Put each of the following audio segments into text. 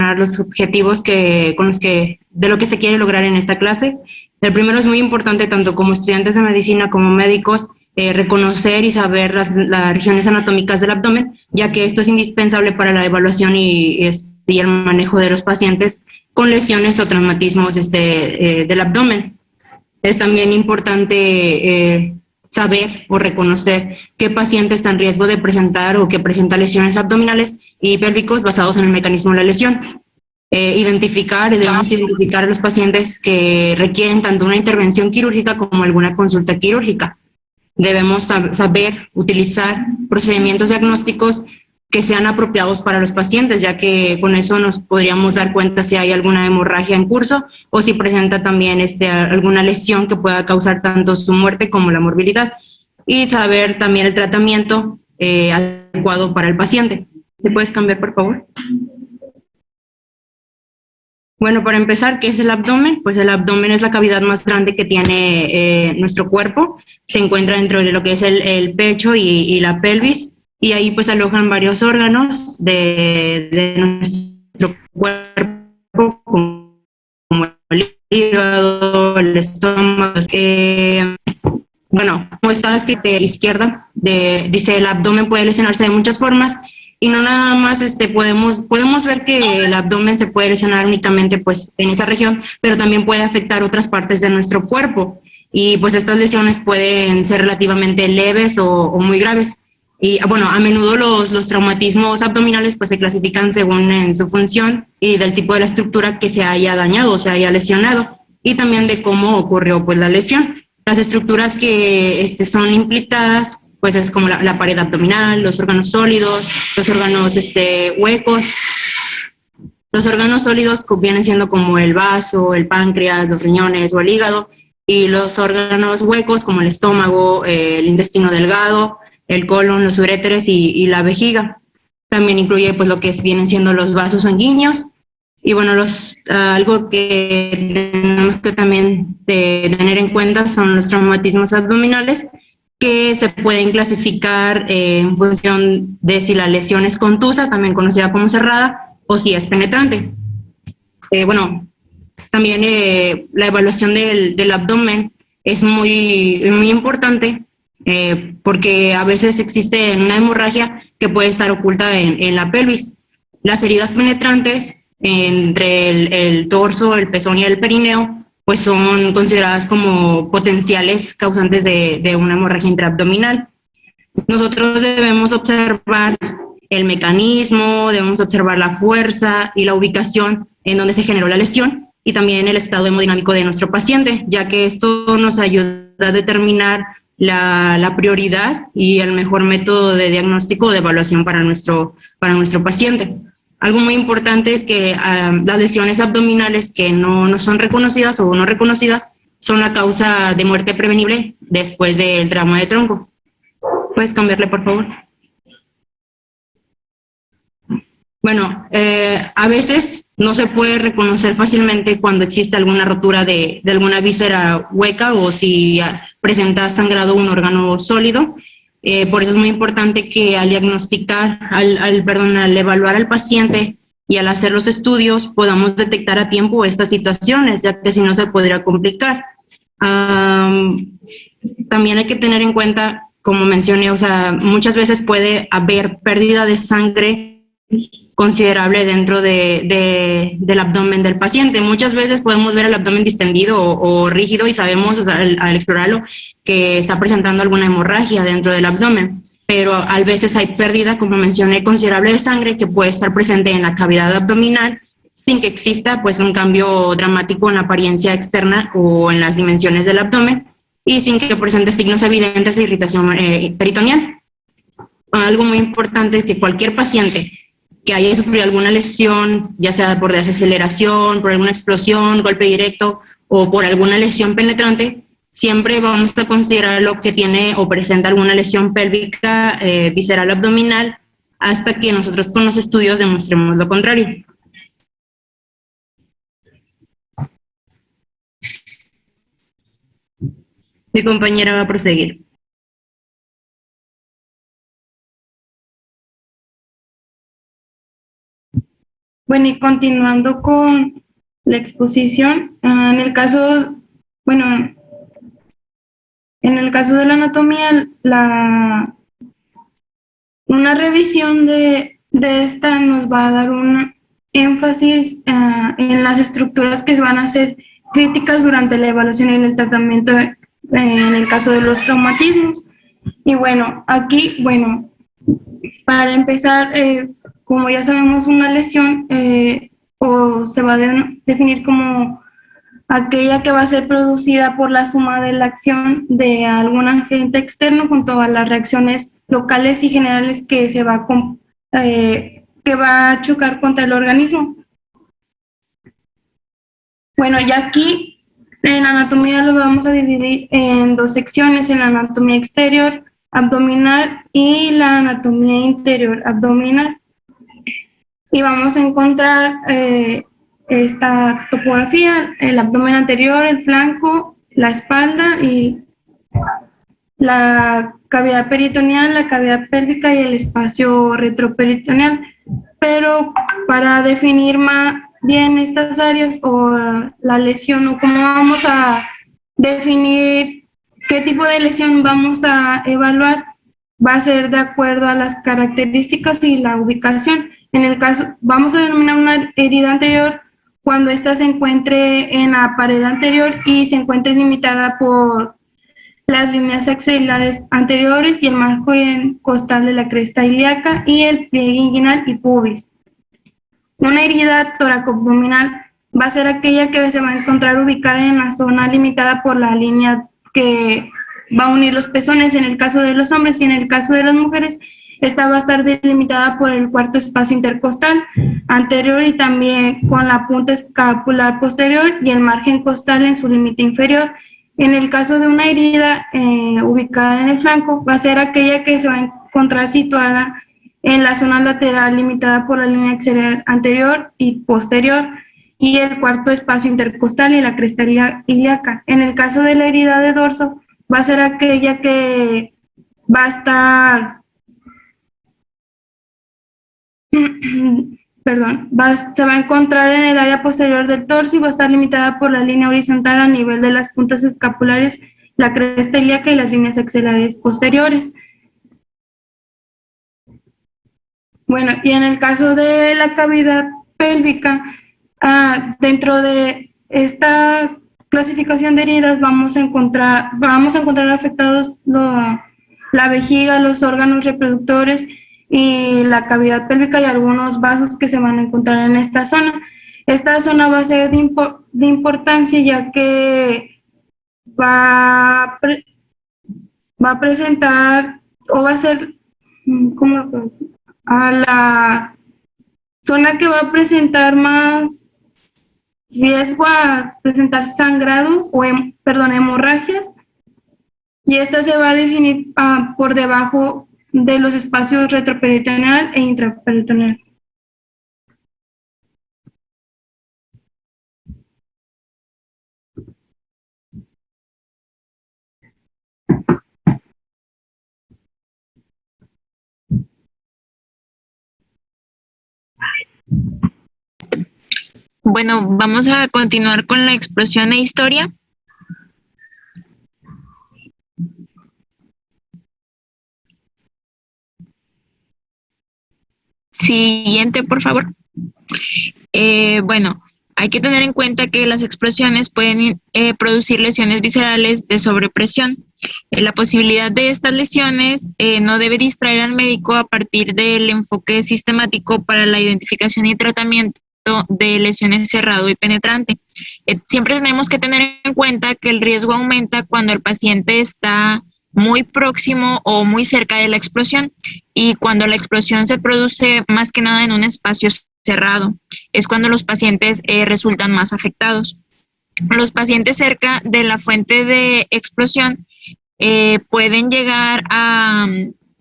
mencionar los objetivos de lo que se quiere lograr en esta clase. El primero es muy importante, tanto como estudiantes de medicina como médicos, reconocer y saber las regiones anatómicas del abdomen, ya que esto es indispensable para la evaluación y el manejo de los pacientes con lesiones o traumatismos del abdomen. Es también importante saber o reconocer qué paciente está en riesgo de presentar o que presenta lesiones abdominales y pélvicos basados en el mecanismo de la lesión. Debemos identificar a los pacientes que requieren tanto una intervención quirúrgica como alguna consulta quirúrgica. Debemos saber utilizar procedimientos diagnósticos que sean apropiados para los pacientes, ya que con eso nos podríamos dar cuenta si hay alguna hemorragia en curso o si presenta también alguna lesión que pueda causar tanto su muerte como la morbilidad, y saber también el tratamiento adecuado para el paciente. ¿Te puedes cambiar, por favor? Bueno, para empezar, ¿qué es el abdomen? Pues el abdomen es la cavidad más grande que tiene nuestro cuerpo. Se encuentra dentro de lo que es el pecho y la pelvis, y ahí pues alojan varios órganos de nuestro cuerpo, como el hígado, el estómago. Bueno, como está escrito a la izquierda, dice el abdomen puede lesionarse de muchas formas, y no nada más podemos ver que el abdomen se puede lesionar únicamente pues en esa región, pero también puede afectar otras partes de nuestro cuerpo, y pues estas lesiones pueden ser relativamente leves o muy graves. Y bueno, a menudo los traumatismos abdominales pues se clasifican según en su función y del tipo de la estructura que se haya dañado o se haya lesionado, y también de cómo ocurrió pues la lesión. Las estructuras que son implicadas pues es como la pared abdominal, los órganos sólidos, los órganos huecos. Los órganos sólidos vienen siendo como el vaso, el páncreas, los riñones o el hígado, y los órganos huecos como el estómago, el intestino delgado, el colon, los uréteres y la vejiga. También incluye pues lo que vienen siendo los vasos sanguíneos. Y bueno, algo que tenemos que también tener en cuenta son los traumatismos abdominales, que se pueden clasificar en función de si la lesión es contusa, también conocida como cerrada, o si es penetrante. Bueno, también la evaluación del abdomen es muy importante, porque a veces existe una hemorragia que puede estar oculta en la pelvis. Las heridas penetrantes entre el torso, el pezón y el perineo pues son consideradas como potenciales causantes de una hemorragia intraabdominal. Nosotros debemos observar el mecanismo, debemos observar la fuerza y la ubicación en donde se generó la lesión, y también el estado hemodinámico de nuestro paciente, ya que esto nos ayuda a determinar la prioridad y el mejor método de diagnóstico o de evaluación para nuestro paciente. Algo muy importante es que las lesiones abdominales que no son reconocidas o no reconocidas son la causa de muerte prevenible después del trauma de tronco. ¿Puedes cambiarle, por favor? Bueno, a veces no se puede reconocer fácilmente cuando existe alguna rotura de alguna víscera hueca o si presenta sangrado un órgano sólido. Por eso es muy importante que al diagnosticar, al evaluar al paciente y al hacer los estudios podamos detectar a tiempo estas situaciones, ya que si no se podría complicar. También hay que tener en cuenta, como mencioné, o sea, muchas veces puede haber pérdida de sangre considerable dentro del abdomen del paciente. Muchas veces podemos ver el abdomen distendido o rígido y sabemos, o sea, al explorarlo, que está presentando alguna hemorragia dentro del abdomen, pero a veces hay pérdida, como mencioné, considerable de sangre que puede estar presente en la cavidad abdominal sin que exista pues un cambio dramático en la apariencia externa o en las dimensiones del abdomen, y sin que presente signos evidentes de irritación peritoneal. Algo muy importante es que cualquier paciente que haya sufrido alguna lesión, ya sea por desaceleración, por alguna explosión, golpe directo o por alguna lesión penetrante, siempre vamos a considerarlo que tiene o presenta alguna lesión pélvica, visceral abdominal, hasta que nosotros con los estudios demostremos lo contrario. Mi compañera va a proseguir. Bueno, y continuando con la exposición, bueno, en el caso de la anatomía, una revisión de esta nos va a dar un énfasis en las estructuras que van a ser críticas durante la evaluación y el tratamiento en el caso de los traumatismos. Y bueno, aquí, bueno, para empezar, como ya sabemos, una lesión o se va a definir como aquella que va a ser producida por la suma de la acción de algún agente externo junto a las reacciones locales y generales que que va a chocar contra el organismo. Bueno, ya aquí en anatomía lo vamos a dividir en dos secciones, en la anatomía exterior abdominal y la anatomía interior abdominal. Y vamos a encontrar esta topografía, el abdomen anterior, el flanco, la espalda y la cavidad peritoneal, la cavidad pélvica y el espacio retroperitoneal. Pero para definir más bien estas áreas o la lesión o cómo vamos a definir qué tipo de lesión vamos a evaluar, va a ser de acuerdo a las características y la ubicación. En el caso, vamos a denominar una herida anterior cuando ésta se encuentre en la pared anterior y se encuentre limitada por las líneas axilares anteriores y el marco costal de la cresta ilíaca y el pliegue inguinal y pubis. Una herida toracoabdominal va a ser aquella que se va a encontrar ubicada en la zona limitada por la línea que va a unir los pezones en el caso de los hombres, y en el caso de las mujeres esta va a estar delimitada por el cuarto espacio intercostal anterior y también con la punta escapular posterior y el margen costal en su límite inferior. En el caso de una herida ubicada en el flanco, va a ser aquella que se va a encontrar situada en la zona lateral limitada por la línea axilar anterior y posterior y el cuarto espacio intercostal y la cresta ilíaca. En el caso de la herida de dorso, va a ser aquella que va a estar perdón, se va a encontrar en el área posterior del torso y va a estar limitada por la línea horizontal a nivel de las puntas escapulares, la cresta ilíaca y las líneas axilares posteriores. Bueno, y en el caso de la cavidad pélvica, dentro de esta clasificación de heridas vamos a encontrar afectados la vejiga, los órganos reproductores y la cavidad pélvica y algunos vasos que se van a encontrar en esta zona. Esta zona va a ser de importancia ya que va a presentar o va a ser, ¿cómo lo puedo decir? A la zona que va a presentar más riesgo a presentar sangrados o, hemorragias, y esta se va a definir por debajo de los espacios retroperitoneal e intraperitoneal. Bueno, vamos a continuar con la explosión e historia. Siguiente, por favor. Bueno, hay que tener en cuenta que las explosiones pueden producir lesiones viscerales de sobrepresión. La posibilidad de estas lesiones no debe distraer al médico a partir del enfoque sistemático para la identificación y tratamiento de lesiones cerrado y penetrante. Siempre tenemos que tener en cuenta que el riesgo aumenta cuando el paciente está muy próximo o muy cerca de la explosión y cuando la explosión se produce más que nada en un espacio cerrado. Es cuando los pacientes resultan más afectados. Los pacientes cerca de la fuente de explosión pueden llegar a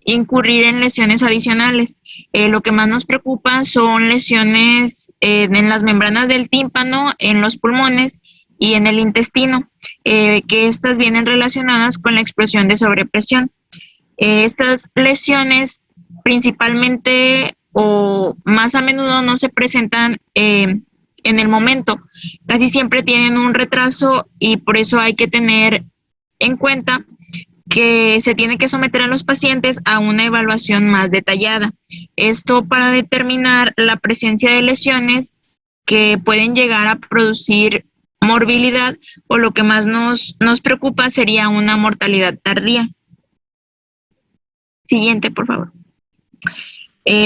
incurrir en lesiones adicionales. Lo que más nos preocupa son lesiones en las membranas del tímpano, en los pulmones y en el intestino, que estas vienen relacionadas con la explosión de sobrepresión. Estas lesiones principalmente o más a menudo no se presentan en el momento. Casi siempre tienen un retraso y por eso hay que tener en cuenta que se tiene que someter a los pacientes a una evaluación más detallada. Esto para determinar la presencia de lesiones que pueden llegar a producir morbilidad, o lo que más nos preocupa sería una mortalidad tardía. Siguiente, por favor.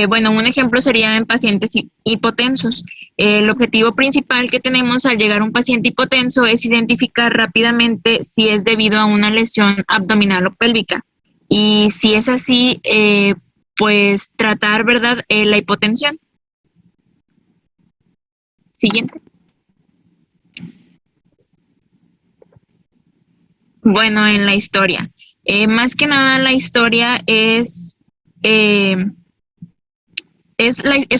Bueno, un ejemplo sería en pacientes hipotensos. El objetivo principal que tenemos al llegar a un paciente hipotenso es identificar rápidamente si es debido a una lesión abdominal o pélvica. Y si es así, pues tratar, ¿verdad?, la hipotensión. Siguiente. Bueno, en la historia. Más que nada la historia es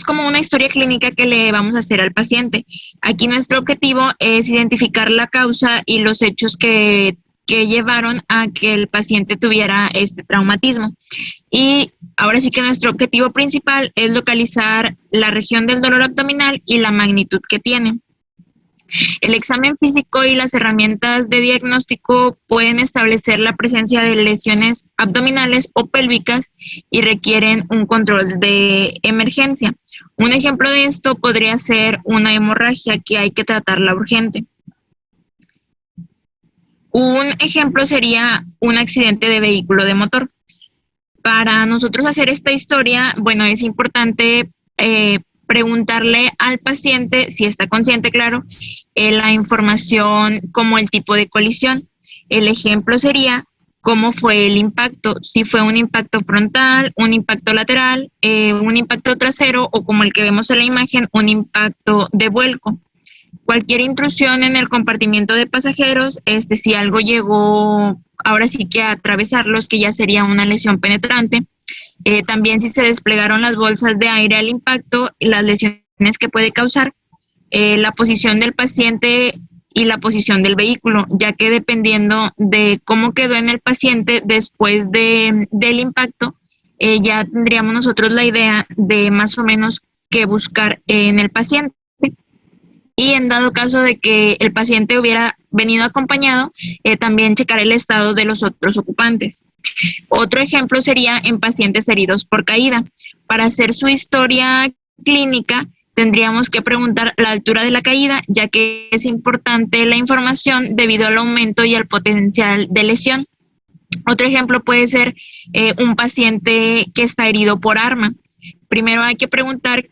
como una historia clínica que le vamos a hacer al paciente. Aquí nuestro objetivo es identificar la causa y los hechos que llevaron a que el paciente tuviera este traumatismo. Y ahora sí que nuestro objetivo principal es localizar la región del dolor abdominal y la magnitud que tiene. El examen físico y las herramientas de diagnóstico pueden establecer la presencia de lesiones abdominales o pélvicas y requieren un control de emergencia. Un ejemplo de esto podría ser una hemorragia que hay que tratarla urgente. Un ejemplo sería un accidente de vehículo de motor. Para nosotros hacer esta historia, bueno, es importante preguntarle al paciente, si está consciente, claro, la información como el tipo de colisión. El ejemplo sería cómo fue el impacto, si fue un impacto frontal, un impacto lateral, un impacto trasero o, como el que vemos en la imagen, un impacto de vuelco. Cualquier intrusión en el compartimiento de pasajeros, si algo llegó ahora sí que a atravesarlos, que ya sería una lesión penetrante. También si se desplegaron las bolsas de aire al impacto, las lesiones que puede causar, la posición del paciente y la posición del vehículo, ya que dependiendo de cómo quedó en el paciente después del impacto, ya tendríamos nosotros la idea de más o menos qué buscar en el paciente. Y en dado caso de que el paciente hubiera venido acompañado, también checar el estado de los otros ocupantes. Otro ejemplo sería en pacientes heridos por caída. Para hacer su historia clínica, tendríamos que preguntar la altura de la caída, ya que es importante la información debido al aumento y al potencial de lesión. Otro ejemplo puede ser un paciente que está herido por arma. Primero hay que preguntar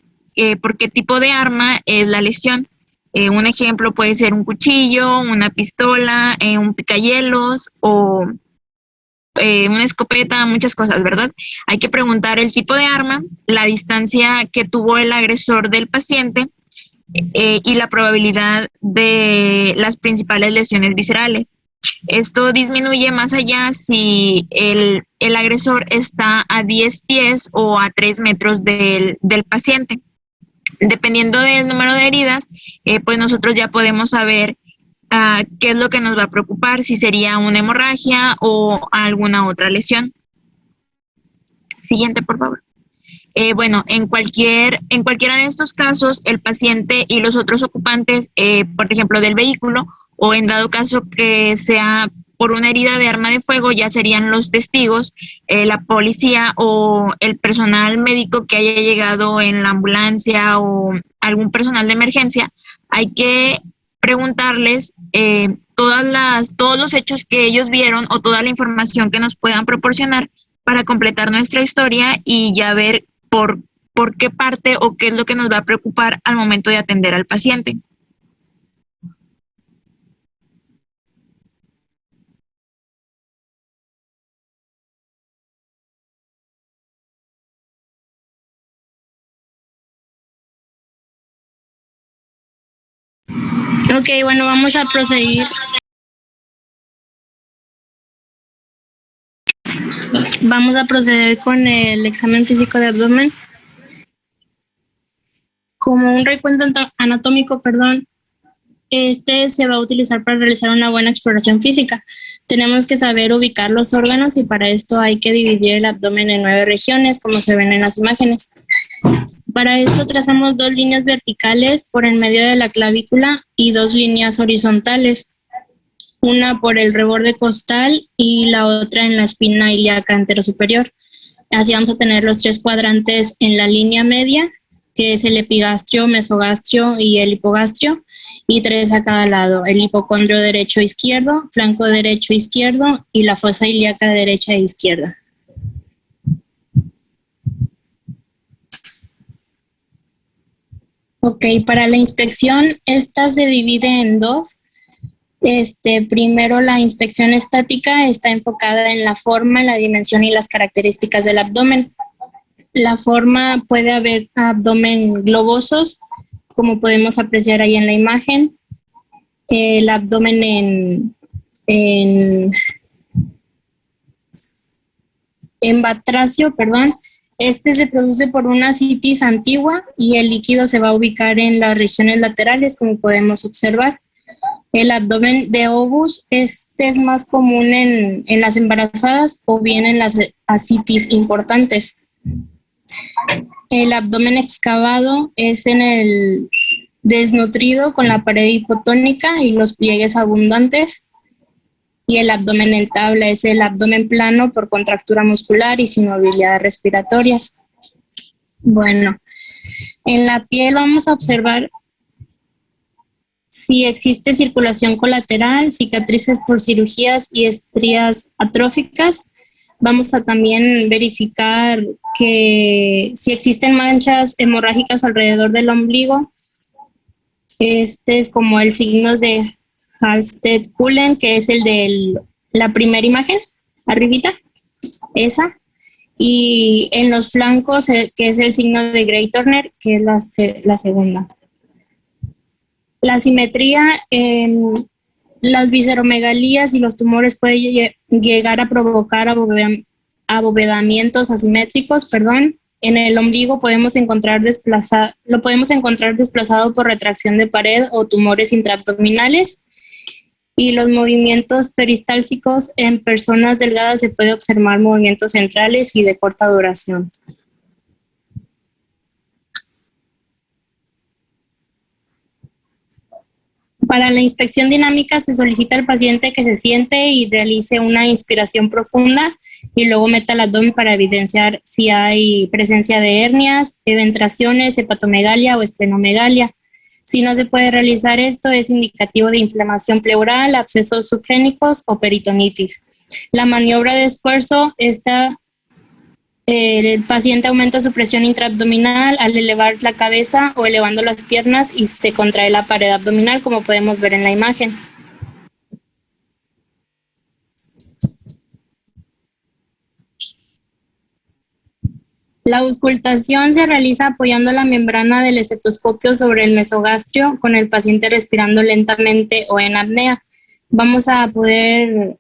por qué tipo de arma es la lesión. Un ejemplo puede ser un cuchillo, una pistola, un picahielos o una escopeta, muchas cosas, ¿verdad? Hay que preguntar el tipo de arma, la distancia que tuvo el agresor del paciente y la probabilidad de las principales lesiones viscerales. Esto disminuye más allá si el agresor está a 10 pies o a 3 metros del paciente. Dependiendo del número de heridas, pues nosotros ya podemos saber qué es lo que nos va a preocupar, si sería una hemorragia o alguna otra lesión. Siguiente, por favor. Bueno, en cualquiera de estos casos, el paciente y los otros ocupantes, por ejemplo, del vehículo, o en dado caso que sea por una herida de arma de fuego, ya serían los testigos, la policía o el personal médico que haya llegado en la ambulancia o algún personal de emergencia. Hay que preguntarles todos los hechos que ellos vieron o toda la información que nos puedan proporcionar para completar nuestra historia y ya ver por qué parte o qué es lo que nos va a preocupar al momento de atender al paciente. Ok, bueno, vamos a proseguir. Vamos a proceder con el examen físico de abdomen. Como un recuento anatómico, este se va a utilizar para realizar una buena exploración física. Tenemos que saber ubicar los órganos y para esto hay que dividir el abdomen en 9 regiones, como se ven en las imágenes. Para esto trazamos 2 líneas verticales por el medio de la clavícula y 2 líneas horizontales, una por el reborde costal y la otra en la espina ilíaca anterosuperior. Así vamos a tener los 3 cuadrantes en la línea media, que es el epigastrio, mesogastrio y el hipogastrio, y 3 a cada lado, el hipocondrio derecho e izquierdo, flanco derecho e izquierdo y la fosa ilíaca derecha e izquierda. Ok, para la inspección, esta se divide en 2. Primero, la inspección estática está enfocada en la forma, la dimensión y las características del abdomen. La forma puede haber abdomen globosos, como podemos apreciar ahí en la imagen. El abdomen en batracio, perdón. Este se produce por una citis antigua y el líquido se va a ubicar en las regiones laterales, como podemos observar. El abdomen de obus, este es más común en las embarazadas o bien en las ascitis importantes. El abdomen excavado es en el desnutrido con la pared hipotónica y los pliegues abundantes. Y el abdomen en tabla es el abdomen plano por contractura muscular y sin movilidad respiratorias. Bueno, en la piel vamos a observar si existe circulación colateral, cicatrices por cirugías y estrías atróficas. Vamos a también verificar que si existen manchas hemorrágicas alrededor del ombligo. Este es como el signo de Halsted-Cullen, que es el de la primera imagen, arribita, esa. Y en los flancos, que es el signo de Gray-Turner, que es la segunda. La simetría en las visceromegalías y los tumores puede llegar a provocar abovedamientos asimétricos, En el ombligo lo podemos encontrar desplazado por retracción de pared o tumores intraabdominales. Y los movimientos peristálticos en personas delgadas se puede observar movimientos centrales y de corta duración. Para la inspección dinámica se solicita al paciente que se siente y realice una inspiración profunda y luego meta el abdomen para evidenciar si hay presencia de hernias, eventraciones, hepatomegalia o esplenomegalia. Si no se puede realizar esto, es indicativo de inflamación pleural, abscesos subgénicos o peritonitis. La maniobra de esfuerzo, el paciente aumenta su presión intraabdominal al elevar la cabeza o elevando las piernas y se contrae la pared abdominal, como podemos ver en la imagen. La auscultación se realiza apoyando la membrana del estetoscopio sobre el mesogastrio con el paciente respirando lentamente o en apnea. Vamos a poder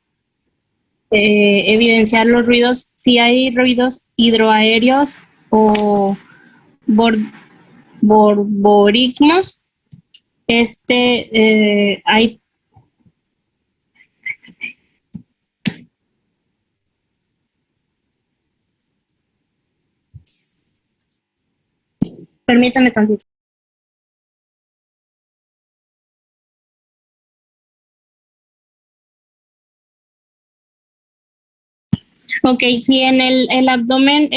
evidenciar los ruidos, si hay ruidos hidroaéreos o borborigmos. Hay Permítame tantito. Ok, si en el abdomen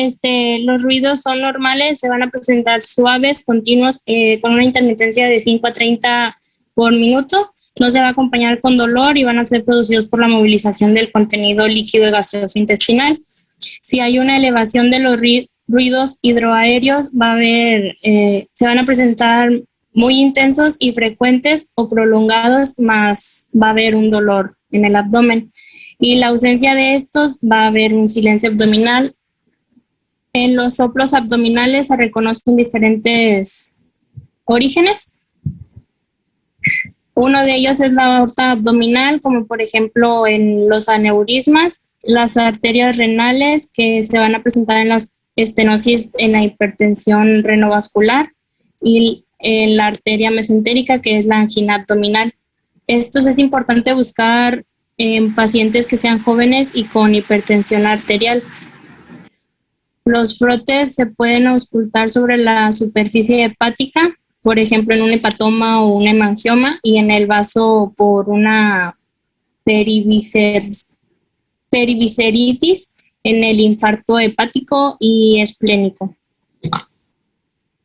los ruidos son normales, se van a presentar suaves, continuos, con una intermitencia de 5 a 30 por minuto. No se va a acompañar con dolor y van a ser producidos por la movilización del contenido líquido y gaseoso intestinal. Si hay una elevación de los ruidos hidroaéreos, se van a presentar muy intensos y frecuentes o prolongados, más va a haber un dolor en el abdomen. Y la ausencia de estos, va a haber un silencio abdominal. En los soplos abdominales se reconocen diferentes orígenes. Uno de ellos es la aorta abdominal, como por ejemplo en los aneurismas, las arterias renales que se van a presentar en las estenosis en la hipertensión renovascular y en la arteria mesentérica, que es la angina abdominal. Estos es importante buscar en pacientes que sean jóvenes y con hipertensión arterial. Los frotes se pueden auscultar sobre la superficie hepática, por ejemplo, en un hepatoma o un hemangioma, y en el vaso por una perivisceritis, en el infarto hepático y esplénico.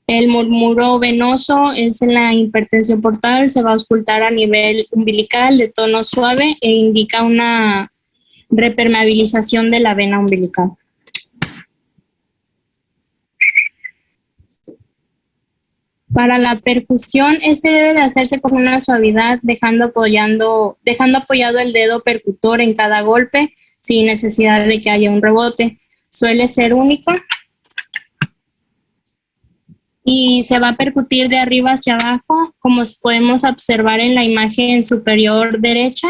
El murmuro venoso es en la hipertensión portal, se va a auscultar a nivel umbilical de tono suave e indica una repermeabilización de la vena umbilical. Para la percusión, debe de hacerse con una suavidad, dejando apoyado el dedo percutor en cada golpe, sin necesidad de que haya un rebote. Suele ser único y se va a percutir de arriba hacia abajo, como podemos observar en la imagen superior derecha,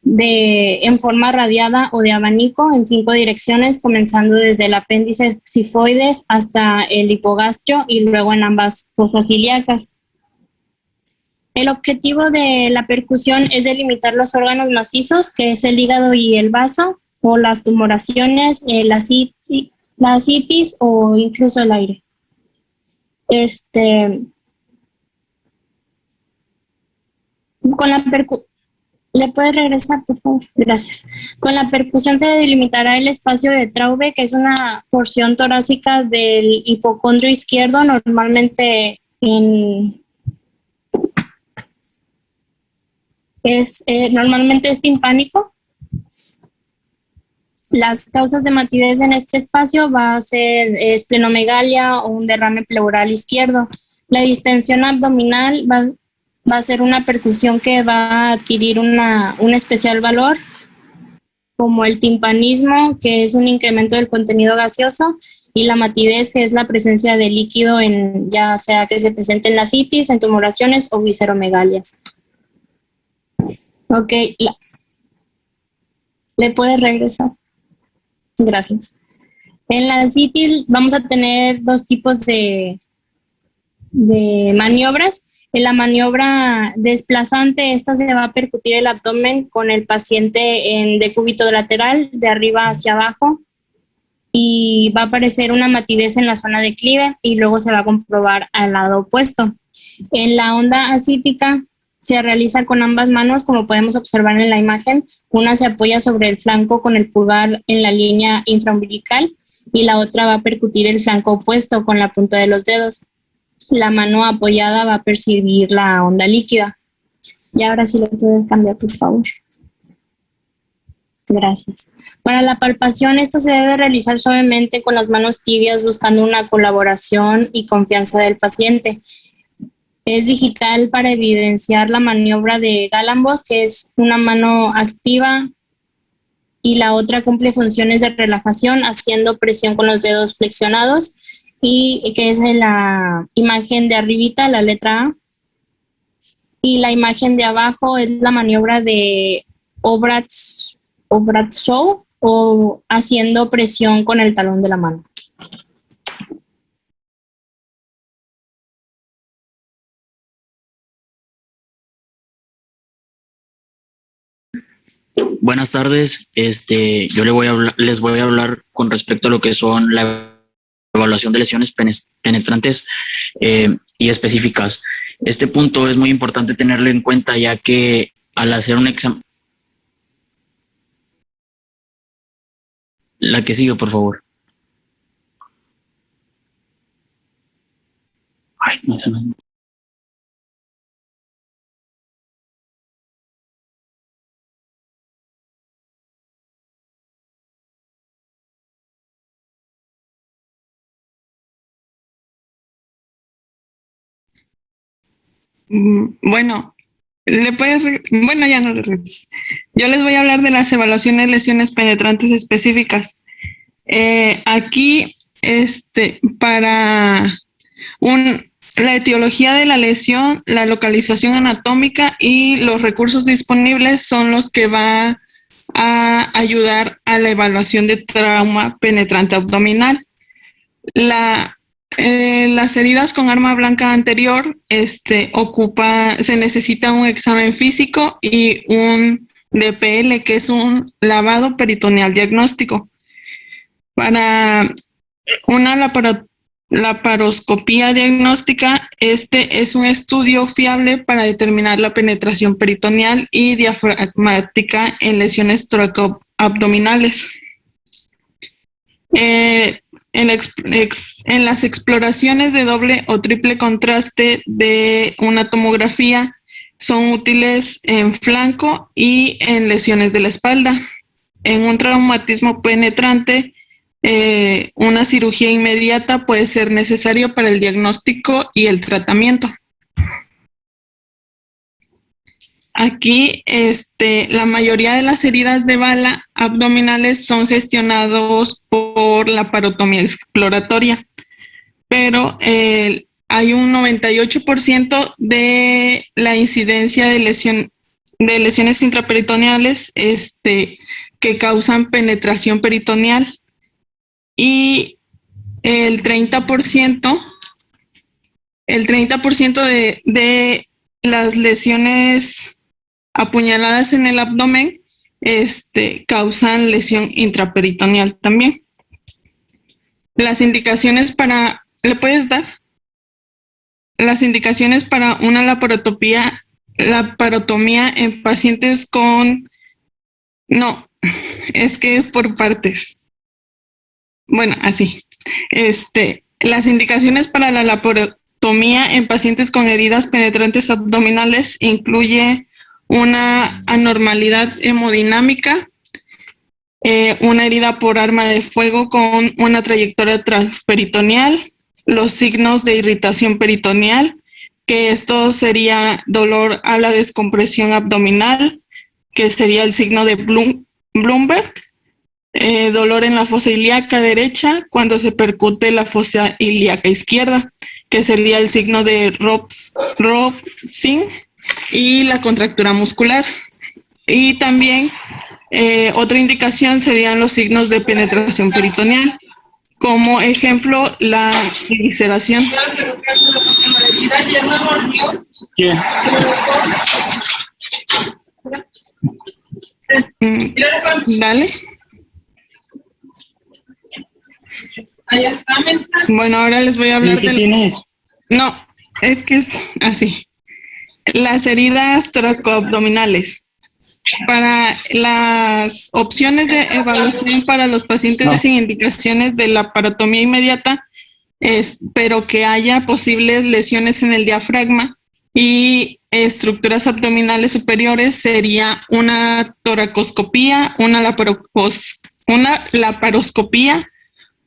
en forma radiada o de abanico en 5 direcciones, comenzando desde el apéndice xifoides hasta el hipogastrio y luego en ambas fosas ilíacas. El objetivo de la percusión es delimitar los órganos macizos, que es el hígado y el vaso, o las tumoraciones, la asitis o incluso el aire. Con la percusión, ¿le puede regresar, por favor? Gracias. Con la percusión se delimitará el espacio de Traube, que es una porción torácica del hipocondrio izquierdo, normalmente es timpánico. Las causas de matidez en este espacio va a ser esplenomegalia o un derrame pleural izquierdo. La distensión abdominal va a ser una percusión que va a adquirir un especial valor, como el timpanismo, que es un incremento del contenido gaseoso, y la matidez, que es la presencia de líquido, ya sea que se presente en la citis, en tumoraciones o visceromegalias. Ok, ¿le puede regresar? Gracias. En la citis vamos a tener 2 tipos de maniobras. En la maniobra desplazante, esta se va a percutir el abdomen con el paciente en decúbito lateral, de arriba hacia abajo, y va a aparecer una matidez en la zona declive y luego se va a comprobar al lado opuesto. En la onda ascítica se realiza con ambas manos, como podemos observar en la imagen. Una se apoya sobre el flanco con el pulgar en la línea infraumbilical y la otra va a percutir el flanco opuesto con la punta de los dedos. La mano apoyada va a percibir la onda líquida. Y ahora sí le puedes cambiar, por favor. Gracias. Para la palpación, esto se debe realizar suavemente con las manos tibias, buscando una colaboración y confianza del paciente. Es digital para evidenciar la maniobra de Galambos, que es una mano activa y la otra cumple funciones de relajación, haciendo presión con los dedos flexionados, y que es en la imagen de arribita, la letra A. Y la imagen de abajo es la maniobra de Obraztsov, o haciendo presión con el talón de la mano. Buenas tardes. Yo les voy a hablar con respecto a lo que son la evaluación de lesiones penetrantes y específicas. Este punto es muy importante tenerlo en cuenta, ya que al hacer un examen... La que sigue, por favor. Ay, no sé. Bueno, ya no le regreso. Yo les voy a hablar de las evaluaciones de lesiones penetrantes específicas. Aquí, para la etiología de la lesión, la localización anatómica y los recursos disponibles son los que va a ayudar a la evaluación de trauma penetrante abdominal. Las heridas con arma blanca anterior se necesita un examen físico y un DPL, que es un lavado peritoneal diagnóstico. Para una laparoscopía diagnóstica. Este es un estudio fiable para determinar la penetración peritoneal y diafragmática en lesiones toracoabdominales. En las exploraciones de doble o triple contraste de una tomografía son útiles en flanco y en lesiones de la espalda. En un traumatismo penetrante, una cirugía inmediata puede ser necesaria para el diagnóstico y el tratamiento. Aquí, la mayoría de las heridas de bala abdominales son gestionados por la parotomía exploratoria, pero hay un 98% de la incidencia de lesiones intraperitoneales que causan penetración peritoneal, y el 30% de las lesiones apuñaladas en el abdomen causan lesión intraperitoneal también. Las indicaciones para, ¿le puedes dar? Las indicaciones para una laparotomía en pacientes con... No, es que es por partes. Bueno, así. Las indicaciones para la laparotomía en pacientes con heridas penetrantes abdominales incluye una anormalidad hemodinámica, una herida por arma de fuego con una trayectoria transperitoneal, los signos de irritación peritoneal, que esto sería dolor a la descompresión abdominal, que sería el signo de Bloomberg, dolor en la fosa ilíaca derecha cuando se percute la fosa ilíaca izquierda, que sería el signo de Robson, y la contractura muscular. Y también otra indicación serían los signos de penetración peritoneal, como ejemplo la evisceración. Dale. Bueno, ahora les voy a hablar de... No, es que es así. Las heridas toracoabdominales. Para las opciones de evaluación para los pacientes sin indicaciones de laparotomía inmediata, pero que haya posibles lesiones en el diafragma y estructuras abdominales superiores, sería una toracoscopía, una laparoscopía,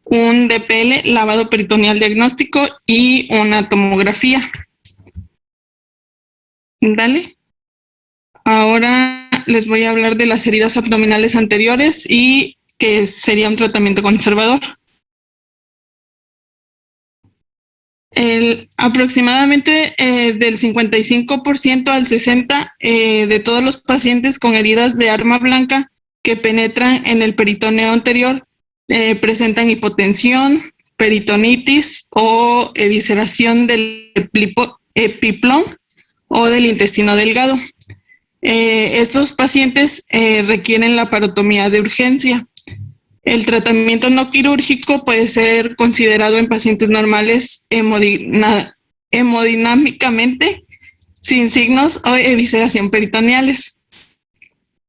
un DPL, lavado peritoneal diagnóstico, y una tomografía. Dale. Ahora les voy a hablar de las heridas abdominales anteriores y que sería un tratamiento conservador. Aproximadamente del 55% al 60% de todos los pacientes con heridas de arma blanca que penetran en el peritoneo anterior presentan hipotensión, peritonitis o evisceración del epiplón o del intestino delgado. Estos pacientes requieren laparotomía de urgencia. El tratamiento no quirúrgico puede ser considerado en pacientes normales hemodinámicamente, sin signos o evisceración peritoneales.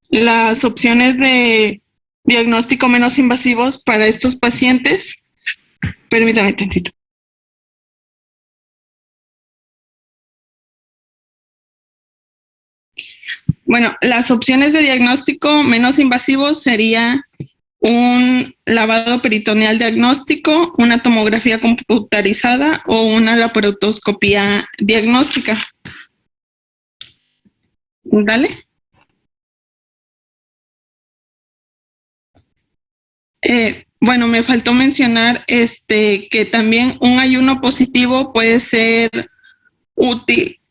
Las opciones de diagnóstico menos invasivos para estos pacientes, permítame tantito. Bueno, las opciones de diagnóstico menos invasivos sería un lavado peritoneal diagnóstico, una tomografía computarizada o una laparoscopía diagnóstica. Dale. Bueno, me faltó mencionar que también un ayuno positivo puede ser útil,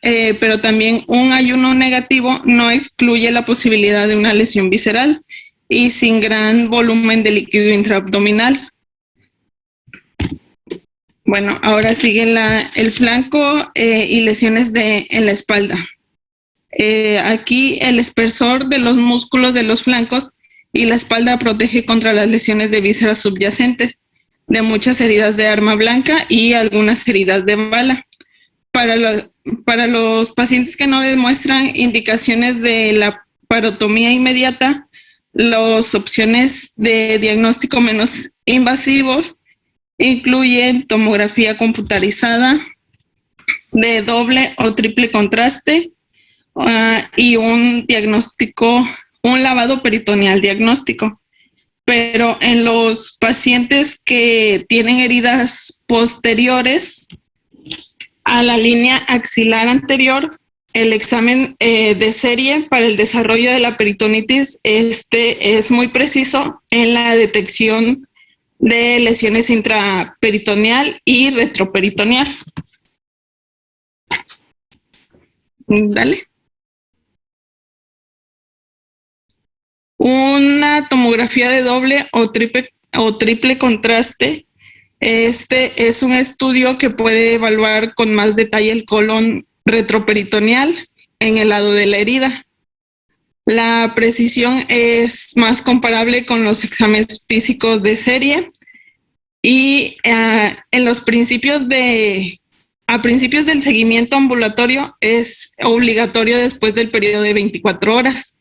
pero también un ayuno negativo no excluye la posibilidad de una lesión visceral y sin gran volumen de líquido intraabdominal. Bueno, ahora sigue el flanco y lesiones en la espalda. Aquí el espesor de los músculos de los flancos y la espalda protege contra las lesiones de vísceras subyacentes, de muchas heridas de arma blanca y algunas heridas de bala. Para los pacientes que no demuestran indicaciones de la parotomía inmediata, las opciones de diagnóstico menos invasivos incluyen tomografía computarizada de doble o triple contraste y un lavado peritoneal diagnóstico. Pero en los pacientes que tienen heridas posteriores a la línea axilar anterior, el examen de serie para el desarrollo de la peritonitis es muy preciso en la detección de lesiones intraperitoneal y retroperitoneal. Dale. Una tomografía de doble o triple contraste. Este es un estudio que puede evaluar con más detalle el colon retroperitoneal en el lado de la herida. La precisión es más comparable con los exámenes físicos de serie y a principios del seguimiento ambulatorio es obligatorio después del periodo de 24 horas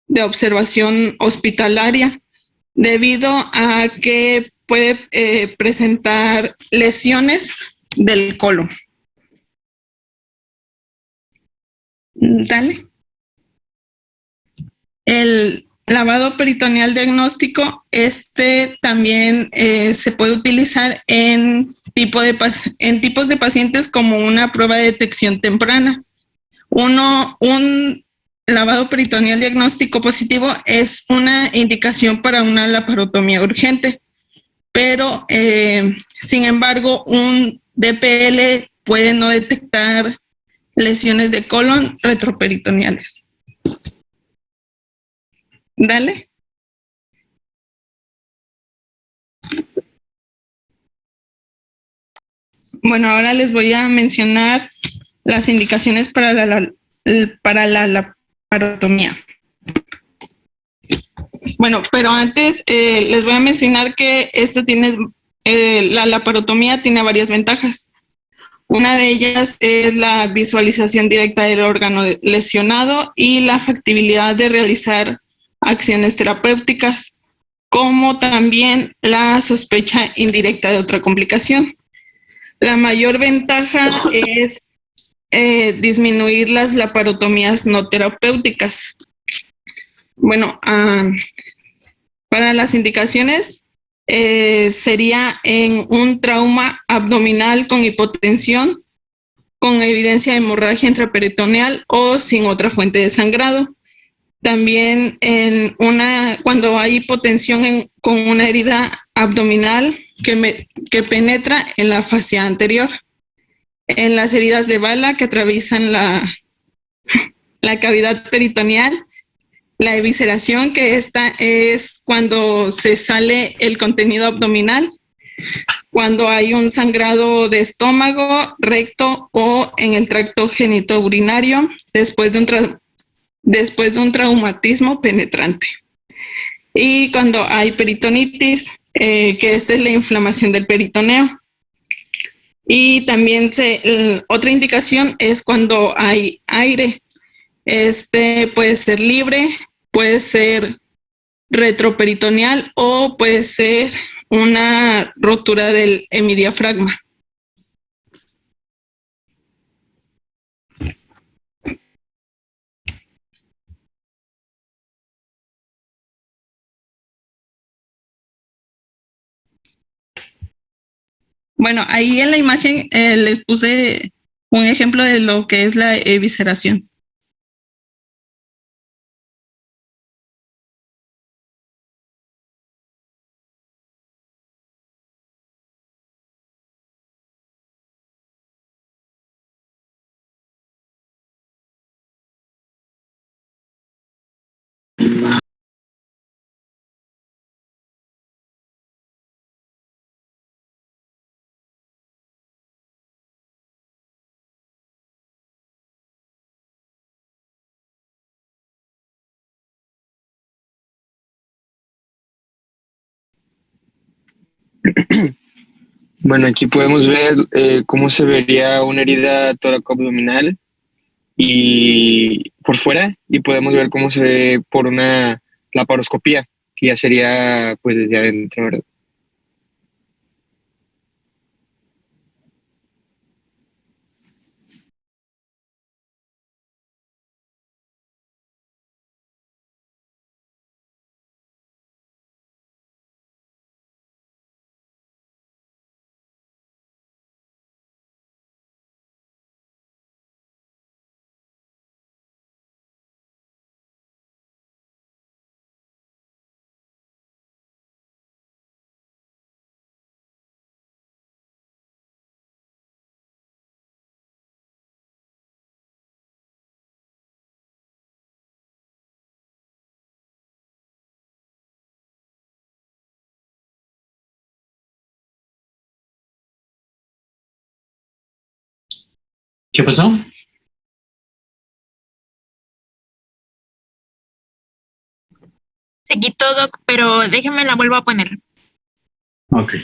de observación hospitalaria, debido a que puede presentar lesiones del colon. Dale. El lavado peritoneal diagnóstico, también se puede utilizar en tipos de pacientes como una prueba de detección temprana. Un lavado peritoneal diagnóstico positivo es una indicación para una laparotomía urgente, pero sin embargo un DPL puede no detectar lesiones de colon retroperitoneales. Dale. Bueno, ahora les voy a mencionar las indicaciones para la laparotomía. Bueno, pero antes les voy a mencionar que la laparotomía tiene varias ventajas. Una de ellas es la visualización directa del órgano lesionado y la factibilidad de realizar acciones terapéuticas, como también la sospecha indirecta de otra complicación. La mayor ventaja es disminuir las laparotomías no terapéuticas. Bueno, para las indicaciones sería en un trauma abdominal con hipotensión, con evidencia de hemorragia intraperitoneal o sin otra fuente de sangrado. También cuando hay hipotensión con una herida abdominal que penetra en la fascia anterior. En las heridas de bala que atraviesan la cavidad peritoneal, la evisceración, que esta es cuando se sale el contenido abdominal, cuando hay un sangrado de estómago, recto o en el tracto genitourinario después de un traumatismo penetrante. Y cuando hay peritonitis, que esta es la inflamación del peritoneo. Y también otra indicación es cuando hay aire. Puede ser libre, puede ser retroperitoneal o puede ser una rotura del hemidiafragma. Bueno, ahí en la imagen les puse un ejemplo de lo que es la evisceración. Bueno, aquí podemos ver cómo se vería una herida tóraco-abdominal y por fuera, y podemos ver cómo se ve por una laparoscopía, que ya sería pues desde adentro, ¿verdad? ¿Qué pasó? Se quitó, Doc, pero déjeme la vuelvo a poner. Ok.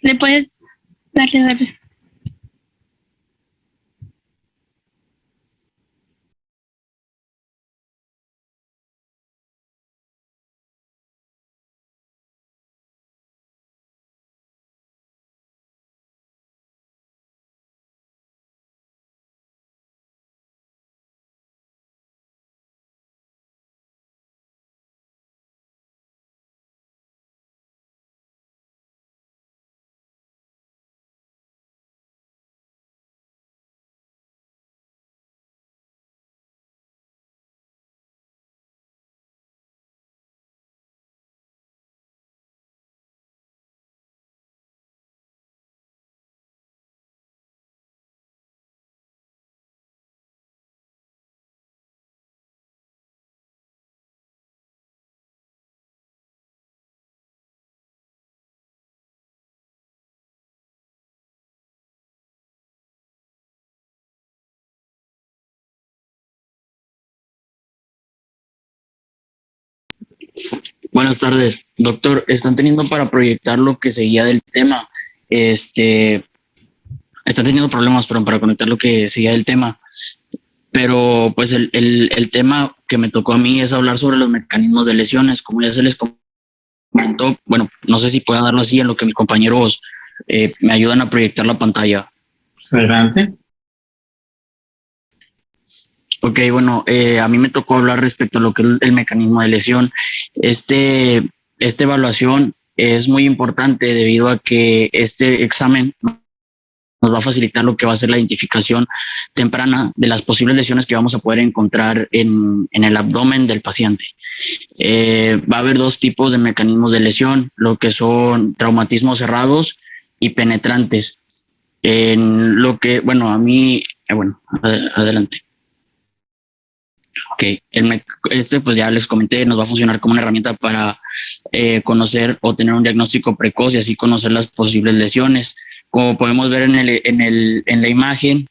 ¿Le puedes darle? Buenas tardes, doctor. Están teniendo para proyectar lo que seguía del tema. Están teniendo problemas, pero para conectar lo que seguía del tema. Pero pues el tema que me tocó a mí es hablar sobre los mecanismos de lesiones. Como ya se les comentó, bueno, no sé si pueda darlo así en lo que mis compañeros me ayudan a proyectar la pantalla. Adelante. Ok, bueno, a mí me tocó hablar respecto a lo que es el mecanismo de lesión. Esta evaluación es muy importante debido a que este examen nos va a facilitar lo que va a ser la identificación temprana de las posibles lesiones que vamos a poder encontrar en el abdomen del paciente. Va a haber dos tipos de mecanismos de lesión, lo que son traumatismos cerrados y penetrantes. En lo que, bueno, a mí, adelante. Ok, pues ya les comenté, nos va a funcionar como una herramienta para conocer o tener un diagnóstico precoz y así conocer las posibles lesiones. Como podemos ver en la imagen,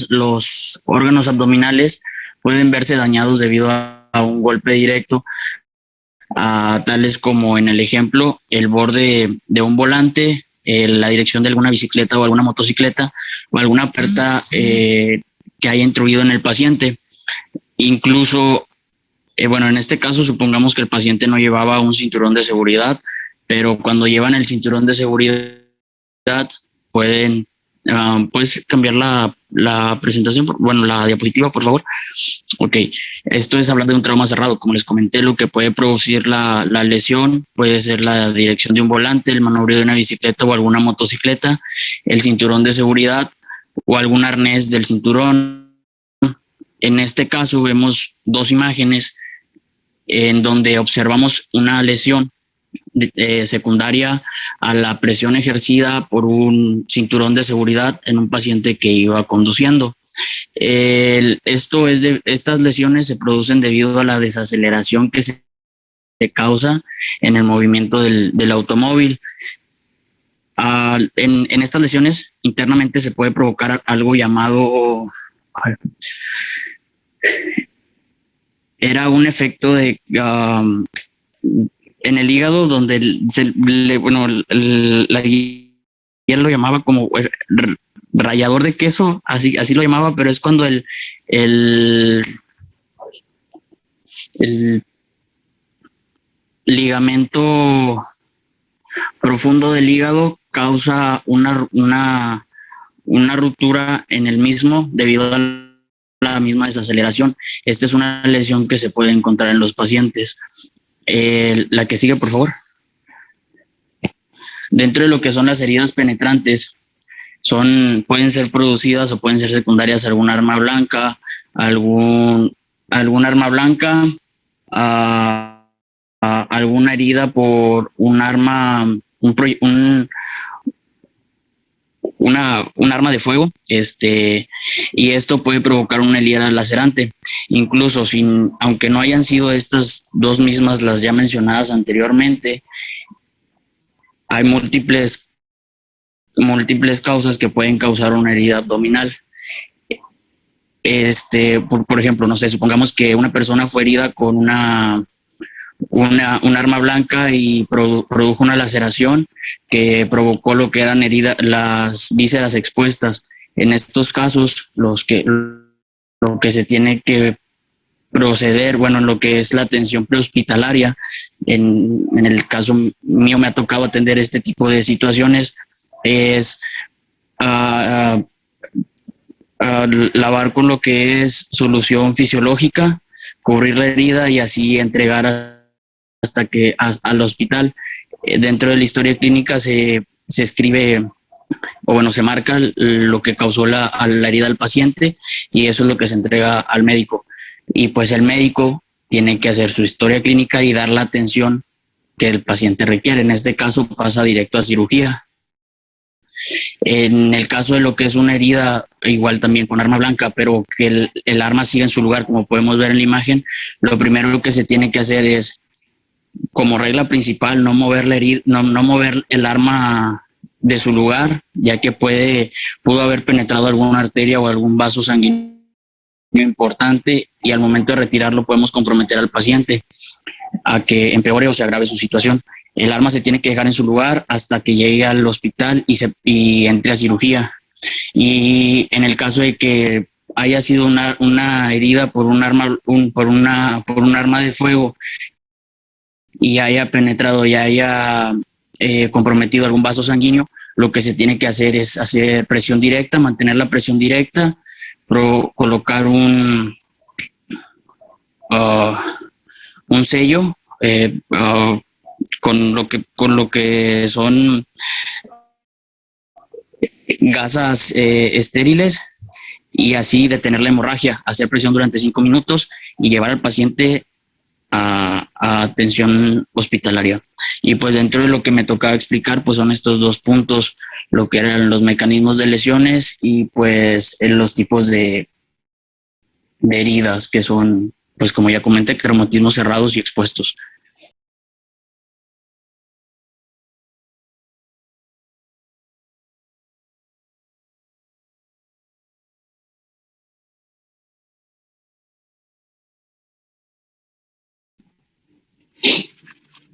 los órganos abdominales pueden verse dañados debido a un golpe directo, tales como en el ejemplo el borde de un volante, la dirección de alguna bicicleta o alguna motocicleta o alguna puerta que haya intruido en el paciente. Incluso, bueno, en este caso supongamos que el paciente no llevaba un cinturón de seguridad, pero cuando llevan el cinturón de seguridad pueden, ¿puedes cambiar la presentación? Bueno, la diapositiva, por favor. Ok, esto es hablando de un trauma cerrado. Como les comenté, lo que puede producir la lesión puede ser la dirección de un volante, el manubrio de una bicicleta o alguna motocicleta, el cinturón de seguridad o algún arnés del cinturón. En este caso vemos dos imágenes en donde observamos una lesión secundaria a la presión ejercida por un cinturón de seguridad en un paciente que iba conduciendo. Estas lesiones se producen debido a la desaceleración que se causa en el movimiento del automóvil. En estas lesiones internamente se puede provocar algo llamado, era un efecto de en el hígado donde la guía lo llamaba como rallador de queso, así lo llamaba, pero es cuando el ligamento profundo del hígado causa una ruptura en el mismo debido a la misma desaceleración. Esta es una lesión que se puede encontrar en los pacientes. La que sigue, por favor. Dentro de lo que son las heridas penetrantes, pueden ser producidas o pueden ser secundarias a algún arma blanca, alguna herida por un arma, un arma de fuego, y esto puede provocar una herida lacerante. Incluso aunque no hayan sido estas dos mismas las ya mencionadas anteriormente, hay múltiples causas que pueden causar una herida abdominal. Por ejemplo, no sé, supongamos que una persona fue herida con un arma blanca y produjo una laceración que provocó lo que eran las vísceras expuestas. En estos casos, lo que se tiene que proceder, bueno, en lo que es la atención prehospitalaria, en el caso mío me ha tocado atender este tipo de situaciones, es lavar con lo que es solución fisiológica, cubrir la herida y así entregar al hospital. Dentro de la historia clínica se escribe, o bueno, se marca lo que causó la herida al paciente y eso es lo que se entrega al médico. Y pues el médico tiene que hacer su historia clínica y dar la atención que el paciente requiere. En este caso pasa directo a cirugía. En el caso de lo que es una herida, igual también con arma blanca, pero que el arma siga en su lugar, como podemos ver en la imagen, lo primero que se tiene que hacer es, como regla principal, no mover el arma de su lugar, ya que pudo haber penetrado alguna arteria o algún vaso sanguíneo importante y al momento de retirarlo podemos comprometer al paciente a que empeore o se agrave su situación. El arma se tiene que dejar en su lugar hasta que llegue al hospital y entre a cirugía. Y en el caso de que haya sido una herida por un arma de fuego y haya penetrado y haya comprometido algún vaso sanguíneo, lo que se tiene que hacer es hacer presión directa, mantener la presión directa, colocar un sello con lo que son gasas estériles y así detener la hemorragia, hacer presión durante 5 minutos y llevar al paciente a atención hospitalaria. Y pues dentro de lo que me tocaba explicar, pues son estos dos puntos, lo que eran los mecanismos de lesiones y pues los tipos de heridas que son, pues como ya comenté, traumatismos cerrados y expuestos.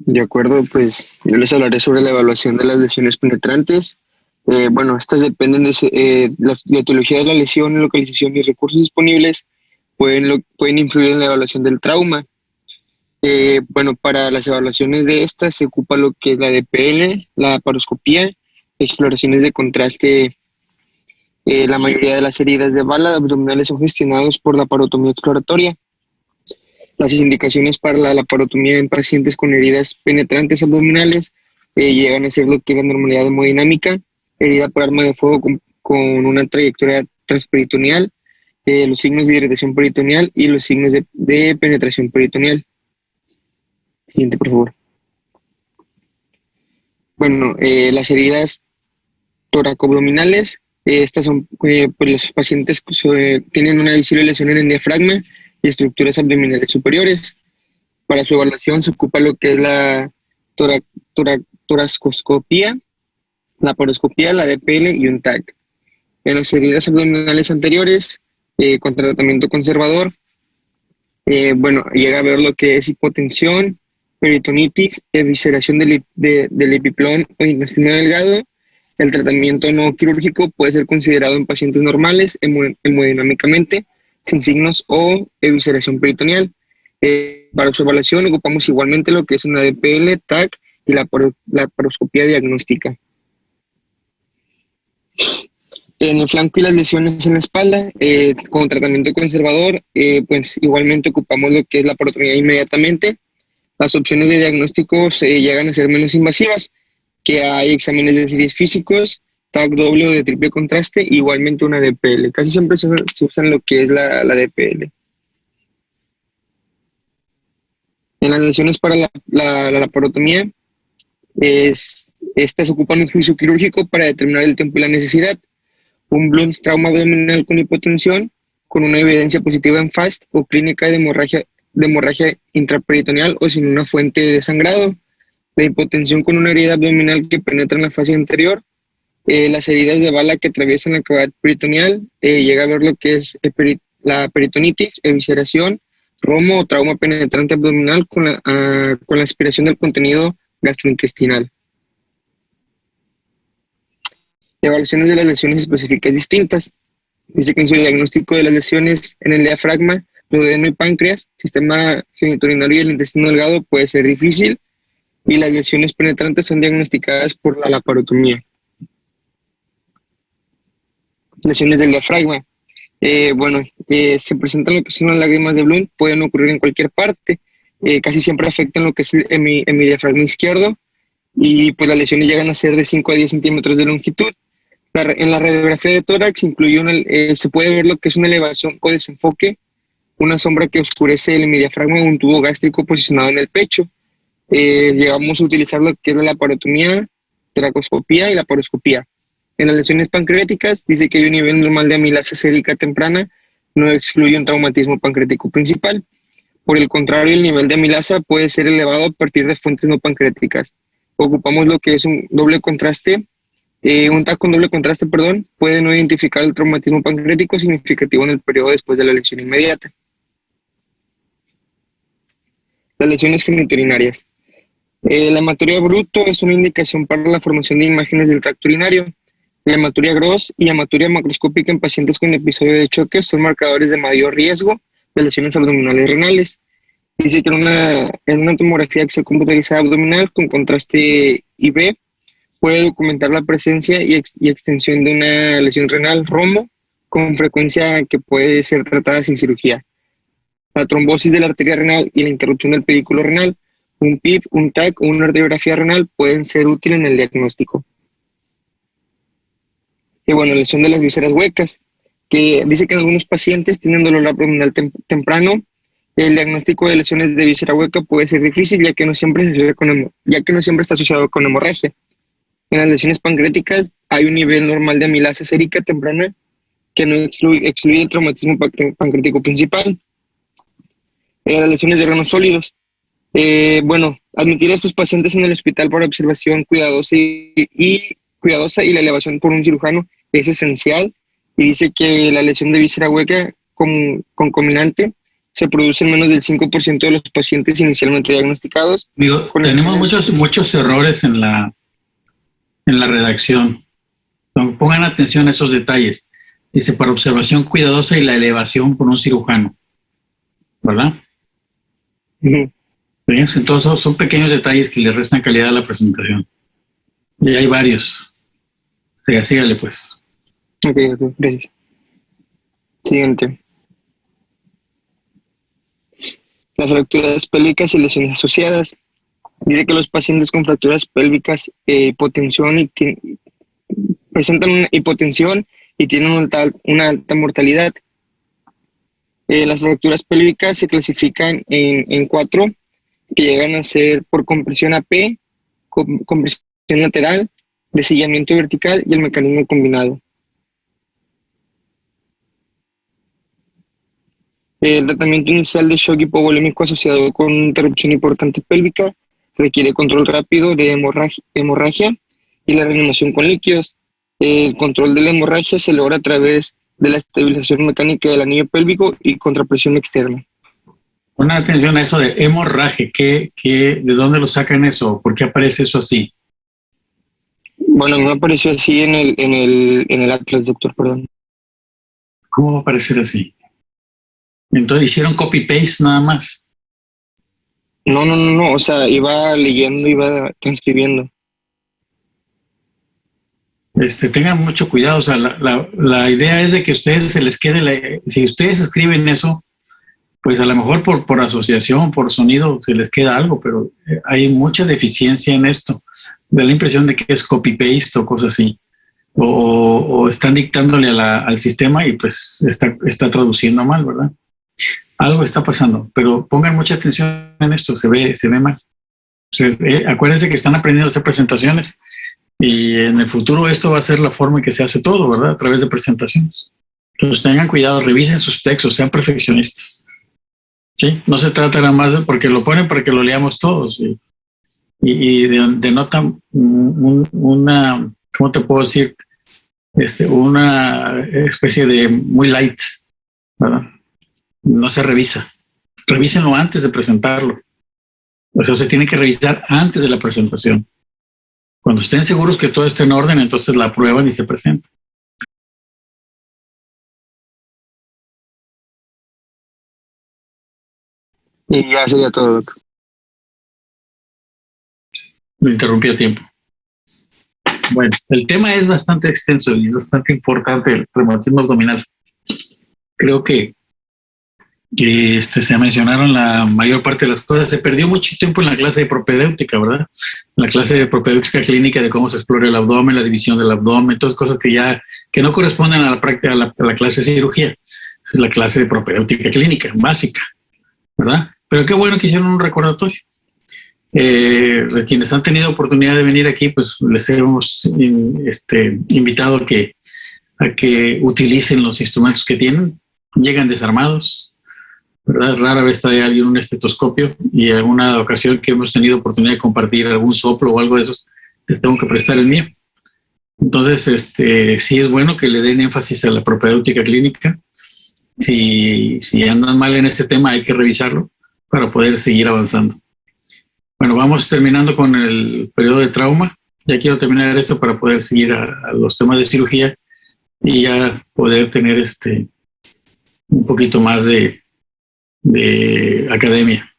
De acuerdo, pues yo les hablaré sobre la evaluación de las lesiones penetrantes. Bueno, estas dependen de la etiología de la lesión, localización y recursos disponibles pueden influir en la evaluación del trauma. Bueno, para las evaluaciones de estas se ocupa lo que es la DPL, la laparoscopía, exploraciones de contraste. La mayoría de las heridas de bala abdominales son gestionados por la laparotomía exploratoria. Las indicaciones para la laparotomía en pacientes con heridas penetrantes abdominales llegan a ser lo que es la normalidad hemodinámica, herida por arma de fuego con una trayectoria transperitoneal, los signos de irritación peritoneal y los signos de penetración peritoneal. Siguiente, por favor. Bueno, las heridas toracoabdominales, estas son, pues los pacientes tienen una visible lesión en el diafragma y estructuras abdominales superiores. Para su evaluación se ocupa lo que es la toracoscopía, la poroscopía, la DPL y un TAC. En las heridas abdominales anteriores, con tratamiento conservador, bueno, llega a ver lo que es hipotensión, peritonitis, evisceración del epiplón o intestino delgado. El tratamiento no quirúrgico puede ser considerado en pacientes normales hemodinámicamente, sin signos o evisceración peritoneal. Para su evaluación ocupamos igualmente lo que es una DPL, TAC y la laparoscopía diagnóstica. En el flanco y las lesiones en la espalda, con tratamiento conservador, pues igualmente ocupamos lo que es la laparotomía inmediatamente. Las opciones de diagnóstico llegan a ser menos invasivas, que hay exámenes de series físicos, TAC doble o de triple contraste, igualmente una DPL. Casi siempre se usan lo que es la DPL. En las lesiones para la laparotomía, estas ocupan un juicio quirúrgico para determinar el tiempo y la necesidad. Un blunt trauma abdominal con hipotensión, con una evidencia positiva en FAST o clínica de hemorragia intraperitoneal o sin una fuente de sangrado. La hipotensión con una herida abdominal que penetra en la fase anterior. Las heridas de bala que atraviesan la cavidad peritoneal. Llega a ver lo que es la peritonitis, evisceración, romo o trauma penetrante abdominal con la aspiración del contenido gastrointestinal. Evaluaciones de las lesiones específicas distintas. Dice que en su diagnóstico de las lesiones en el diafragma, duodeno y páncreas, sistema genitourinario y el intestino delgado puede ser difícil, y las lesiones penetrantes son diagnosticadas por la laparotomía. Lesiones del diafragma. Se presentan lo que son las lágrimas de Blunt, pueden ocurrir en cualquier parte, casi siempre afectan lo que es en mi diafragma izquierdo, y pues las lesiones llegan a ser de 5 a 10 centímetros de longitud. En la radiografía de tórax se puede ver lo que es una elevación o desenfoque, una sombra que oscurece el hemidiafragma y un tubo gástrico posicionado en el pecho. Llegamos a utilizar lo que es la laparotomía, toracoscopía y la laparoscopía. En las lesiones pancreáticas dice que hay un nivel normal de amilasa sérica temprana, no excluye un traumatismo pancreático principal. Por el contrario, el nivel de amilasa puede ser elevado a partir de fuentes no pancreáticas. Ocupamos lo que es un doble contraste, un TAC con doble contraste, puede no identificar el traumatismo pancreático significativo en el periodo después de la lesión inmediata. Las lesiones genitourinarias. La hematuria bruto es una indicación para la formación de imágenes del tracto urinario. La hematuria gros y hematuria macroscópica en pacientes con episodio de choque son marcadores de mayor riesgo de lesiones abdominales renales. Dice que en una tomografía axial computarizada abdominal con contraste IV puede documentar la presencia y extensión de una lesión renal romo con frecuencia que puede ser tratada sin cirugía. La trombosis de la arteria renal y la interrupción del pedículo renal, un PIP, un TAC o una radiografía renal pueden ser útiles en el diagnóstico. Y bueno, lesión de las vísceras huecas, que dice que en algunos pacientes tienen dolor abdominal temprano. El diagnóstico de lesiones de víscera hueca puede ser difícil, ya que no siempre está asociado con hemorragia. En las lesiones pancreáticas hay un nivel normal de amilasa sérica temprana que no excluye el traumatismo pancreático principal. Las lesiones de órganos sólidos. Admitir a estos pacientes en el hospital para observación cuidadosa y la elevación por un cirujano es esencial. Y dice que la lesión de víscera hueca concominante se produce en menos del 5% de los pacientes inicialmente diagnosticados. Digo, tenemos muchos errores en la redacción. Pongan atención a esos detalles. Dice, para observación cuidadosa y la elevación por un cirujano. ¿Verdad? Ujú. ¿Ven? Entonces son pequeños detalles que le restan calidad a la presentación. Y hay varios. Sígale pues. Ok, gracias. Siguiente. Las fracturas pélvicas y lesiones asociadas. Dice que los pacientes con fracturas pélvicas presentan una hipotensión y tienen una alta mortalidad. Las fracturas pélvicas se clasifican en 4, que llegan a ser por compresión AP, compresión lateral, desillamiento vertical y el mecanismo combinado. El tratamiento inicial de shock hipovolémico asociado con interrupción importante pélvica requiere control rápido de hemorragia y la reanimación con líquidos. El control de la hemorragia se logra a través de la estabilización mecánica del anillo pélvico y contrapresión externa. Pon atención a eso de hemorragia. ¿De dónde lo sacan eso? ¿Por qué aparece eso así? Bueno, no apareció así en el atlas, doctor, perdón. ¿Cómo va a aparecer así? Entonces hicieron copy-paste nada más. No, o sea, iba leyendo, iba transcribiendo. Tengan mucho cuidado, o sea, la idea es de que a ustedes se les quede, si ustedes escriben eso, pues a lo mejor por asociación, por sonido, se les queda algo, pero hay mucha deficiencia en esto. Da la impresión de que es copy-paste o cosas así, o están dictándole al sistema y pues está traduciendo mal, ¿verdad? Algo está pasando, pero pongan mucha atención en esto, se ve mal. Acuérdense que están aprendiendo a hacer presentaciones. Y en el futuro esto va a ser la forma en que se hace todo, ¿verdad? A través de presentaciones. Entonces tengan cuidado, revisen sus textos, sean perfeccionistas. ¿Sí? No se trata nada más de porque lo ponen para que lo leamos todos. Y denotan una, ¿cómo te puedo decir? Una especie de muy light, ¿verdad? No se revisa. Revísenlo antes de presentarlo. O sea, se tiene que revisar antes de la presentación. Cuando estén seguros que todo está en orden, entonces la aprueban y se presentan. Y ya sería todo, doctor. Lo interrumpí a tiempo. Bueno, el tema es bastante extenso y bastante importante, el reumatismo abdominal. Creo que se mencionaron la mayor parte de las cosas. Se perdió mucho tiempo en la clase de propedéutica, ¿verdad? La clase de propedéutica clínica, de cómo se explora el abdomen, la división del abdomen, todas cosas que no corresponden a la práctica, a la clase de cirugía. Es la clase de propedéutica clínica, básica, ¿verdad? Pero qué bueno que hicieron un recordatorio. Quienes han tenido oportunidad de venir aquí, pues les hemos invitado a que utilicen los instrumentos que tienen. Llegan desarmados, ¿verdad? Rara vez trae alguien un estetoscopio, y en alguna ocasión que hemos tenido oportunidad de compartir algún soplo o algo de esos, les tengo que prestar el mío. Entonces, sí es bueno que le den énfasis a la propedéutica clínica. Si andan mal en este tema, hay que revisarlo para poder seguir avanzando. Bueno, vamos terminando con el periodo de trauma. Ya quiero terminar esto para poder seguir a los temas de cirugía y ya poder tener un poquito más de academia.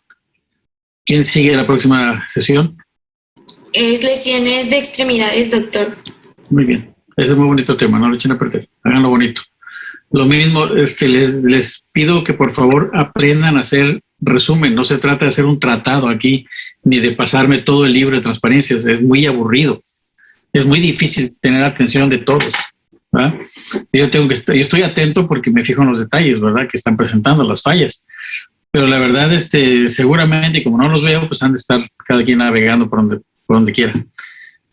¿Quién sigue la próxima sesión? Es lesiones de extremidades, doctor. Muy bien. Ese es muy bonito tema, no lo echen a perder. Háganlo bonito. Lo mismo, les pido que por favor aprendan a hacer resumen. No se trata de hacer un tratado aquí, ni de pasarme todo el libro de transparencias. Es muy aburrido. Es muy difícil tener atención de todos, ¿verdad? Yo estoy atento porque me fijo en los detalles, ¿verdad? Que están presentando las fallas. Pero la verdad, seguramente, como no los veo, pues han de estar cada quien navegando por donde quiera.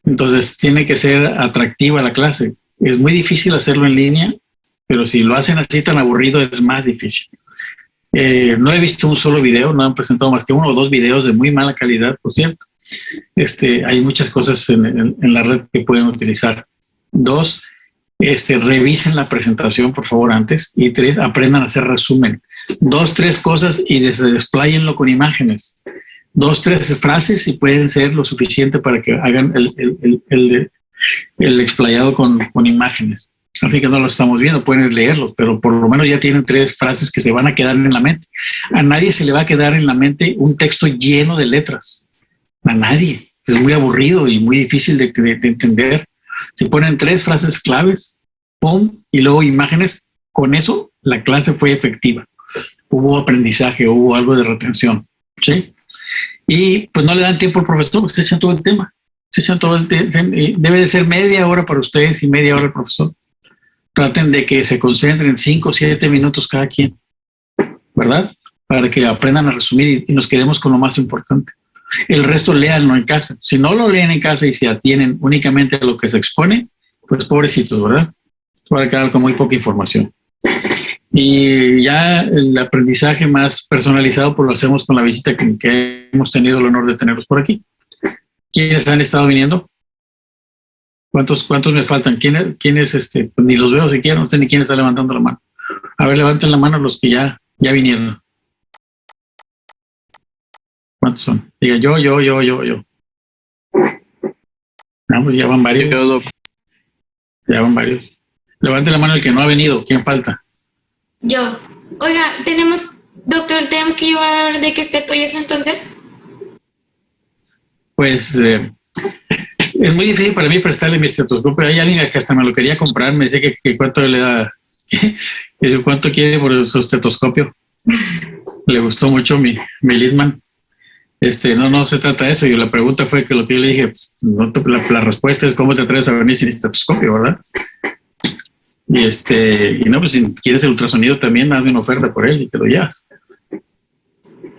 Entonces, tiene que ser atractiva la clase. Es muy difícil hacerlo en línea, pero si lo hacen así tan aburrido, es más difícil. No he visto un solo video, no han presentado más que 1 o 2 videos de muy mala calidad, por cierto. Hay muchas cosas en la red que pueden utilizar. 2, revisen la presentación, por favor, antes. Y 3, aprendan a hacer resumen. 2, 3 cosas y despláyenlo con imágenes. 2, 3 frases y pueden ser lo suficiente para que hagan el explayado con imágenes. Así que no lo estamos viendo, pueden leerlo, pero por lo menos ya tienen 3 frases que se van a quedar en la mente. A nadie se le va a quedar en la mente un texto lleno de letras. A nadie. Es muy aburrido y muy difícil de entender. Si ponen 3 frases claves, ¡pum! Y luego imágenes, con eso la clase fue efectiva. Hubo aprendizaje, hubo algo de retención, ¿sí? Y pues no le dan tiempo al profesor, se echan todo el tema. Se echan todo el tema. Debe de ser media hora para ustedes y media hora al profesor. Traten de que se concentren 5 o 7 minutos cada quien, ¿verdad? Para que aprendan a resumir y nos quedemos con lo más importante. El resto léanlo en casa. Si no lo leen en casa y se atienen únicamente a lo que se expone, pues pobrecitos, ¿verdad? Va a quedar con muy poca información. Y ya el aprendizaje más personalizado pues lo hacemos con la visita que hemos tenido el honor de tenerlos por aquí. ¿Quiénes han estado viniendo? ¿Cuántos me faltan? ¿Quiénes pues ni los veo siquiera, no sé ni quién está levantando la mano. A ver, levanten la mano los que ya vinieron. ¿Cuántos son? Diga yo. Vamos, ya van varios. Ya van varios. Levanten la mano el que no ha venido. ¿Quién falta? Yo. Oiga, doctor, tenemos que llevar de que esté y eso entonces. Pues es muy difícil para mí prestarle mi estetoscopio. Hay alguien que hasta me lo quería comprar, me decía que cuánto le da, cuánto quiere por su estetoscopio. Le gustó mucho mi Lidman. No se trata de eso. Y la pregunta fue que lo que yo le dije, pues, la respuesta es cómo te atreves a venir sin estetoscopio, ¿verdad? Y no, pues si quieres el ultrasonido también, hazme una oferta por él y te lo llevas.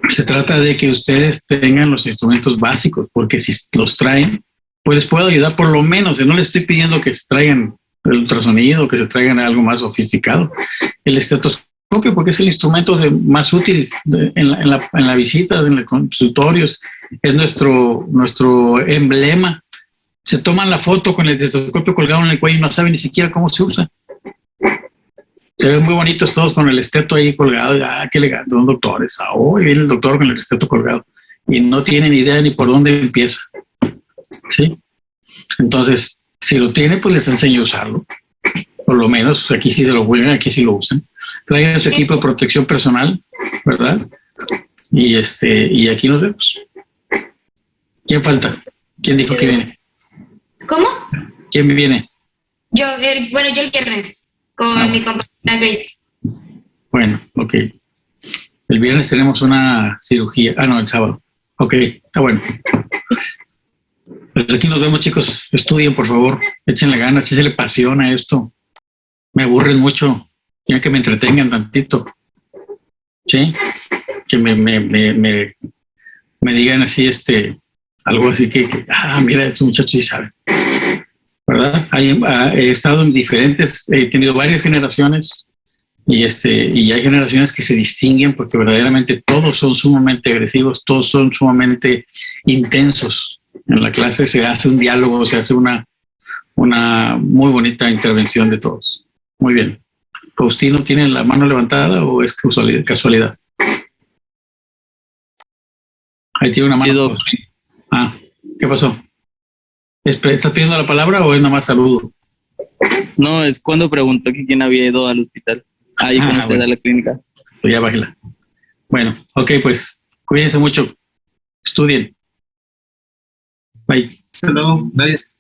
Se trata de que ustedes tengan los instrumentos básicos, porque si los traen, pues les puedo ayudar por lo menos. No les estoy pidiendo que se traigan el ultrasonido, que se traigan algo más sofisticado. El estetoscopio, porque es el instrumento más útil en la visita, en los consultorios, es nuestro emblema. Se toman la foto con el estetoscopio colgado en el cuello y no saben ni siquiera cómo se usa. Se ven muy bonitos todos con el esteto ahí colgado. Qué elegante, son doctores. Hoy viene el doctor con el esteto colgado y no tienen idea ni por dónde empieza. ¿Sí? Entonces, si lo tiene, pues les enseño a usarlo. Por lo menos aquí sí se lo juegan, aquí sí lo usan. Traigan su equipo de protección personal, ¿verdad? Y aquí nos vemos. ¿Quién falta? ¿Quién dijo que viene? ¿Cómo? ¿Quién viene? Yo el viernes con mi compañera Grace. Bueno, ok. El viernes tenemos una cirugía. El sábado. Ok, está bueno. Pues aquí nos vemos, chicos. Estudien, por favor. Échenle ganas, échenle pasión a esto. Me aburren mucho. Quieren que me entretengan tantito. ¿Sí? Que me digan así, algo así que mira, estos muchachos sí saben. ¿Verdad? He estado en he tenido varias generaciones y hay generaciones que se distinguen porque verdaderamente todos son sumamente agresivos, todos son sumamente intensos. En la clase se hace un diálogo, se hace una muy bonita intervención de todos. Muy bien. ¿Faustino tiene la mano levantada o es casualidad? Ahí tiene una mano. Sí, ¿qué pasó? ¿Estás pidiendo la palabra o es nada más saludo? No, es cuando preguntó que quién había ido al hospital. Ahí conocer a la clínica. Pues ya bájela. Bueno, ok, pues cuídense mucho. Estudien. Bye. Hasta luego. Gracias.